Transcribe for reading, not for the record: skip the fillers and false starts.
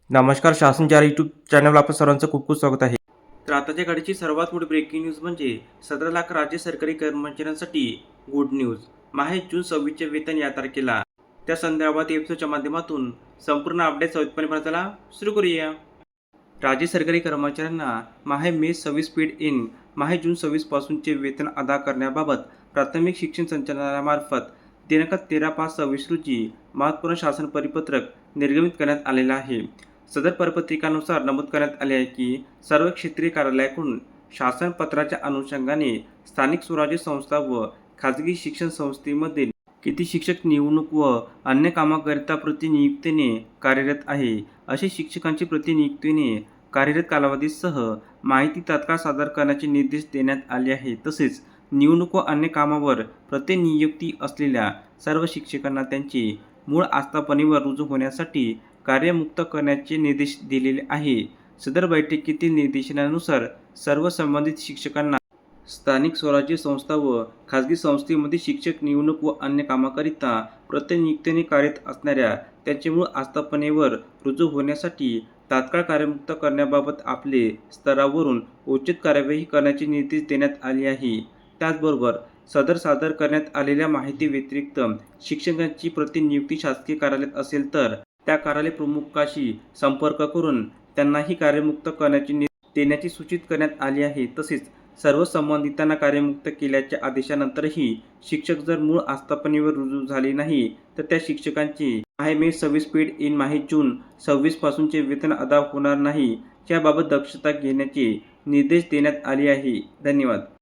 नमस्कार. शासन 4 यूट्यूब चॅनलवर आपलं सर्वांचं खूप खूप स्वागत आहे. तर आताच्या घडीची सर्वात मोठी ब्रेकिंग न्यूज म्हणजे 17 लाख राज्य सरकारी कर्मचाऱ्यांसाठी गुड न्यूज. माहे जून 26 वेतन या तारखेला. त्या संदर्भात एपिसोडच्या माध्यमातून संपूर्ण अपडेट सविस्तरपणे पाहण्याला सुरू करूया. राज्य सरकारी कर्मचाऱ्यांना माहे मे 26 पेड इन माहे जून 26 पासूनचे वेतन अदा करण्याबाबत प्राथमिक शिक्षण संचालनालयामार्फत दिनांक 13/5/26 रोजी महत्त्वपूर्ण शासन परिपत्रक निर्गमित करण्यात आलेलं आहे. सदर परिपत्रकानुसार नमूद करण्यात आले आहे की सर्व क्षेत्रीय कार्यालयाकडून शासन पत्राच्या अनुषंगाने स्थानिक स्वराज्य संस्था व खाजगी शिक्षण संस्थेमधील किती शिक्षक निवडणूक व अन्य कामाकरिता प्रतिनियुक्तीने कार्यरत आहे असे शिक्षकांची प्रतिनियुक्तीने कार्यरत कालावधीसह माहिती तात्काळ सादर करण्याचे निर्देश देण्यात आले आहेत. तसेच निवडणूक व अन्य कामावर प्रतिनियुक्ती असलेल्या सर्व शिक्षकांना त्यांचे मूळ आस्थापनेवर रुजू होण्यासाठी कार्यमुक्त करण्याचे निर्देश दिलेले आहे. सदर बैठकीतील निर्देशनानुसार सर्व संबंधित शिक्षकांना स्थानिक स्वराज्य संस्था व खाजगी संस्थेमध्ये शिक्षक निवडणूक व अन्य कामाकरिता प्रतिनियुक्तीने कार्यरत असणाऱ्या त्यांचे मूळ आस्थापनेवर रुजू होण्यासाठी तात्काळ कार्यमुक्त करण्याबाबत आपले स्तरावरून उचित कार्यवाही करण्याचे निर्देश देण्यात आले आहे. त्याचबरोबर सदर सादर करण्यात आलेल्या माहिती व्यतिरिक्त शिक्षकांची प्रतिनियुक्ती शासकीय कार्यालयात असेल तर त्या कार्यालय प्रमुखाशी संपर्क करून त्यांनाही कार्यमुक्त करण्याचे देण्याची सूचित करण्यात आले आहे. तसेच सर्व संबंधितांना कार्यमुक्त केल्याच्या आदेशानंतरही शिक्षक जर मूळ आस्थापनेवर रुजू झाले नाही तर त्या शिक्षकांचे माहे मे 26 पेड इन माहे जून 26 पासूनचे वेतन अदा होणार नाही. याबाबत दक्षता घेण्याचे निर्देश देण्यात आले आहे. धन्यवाद.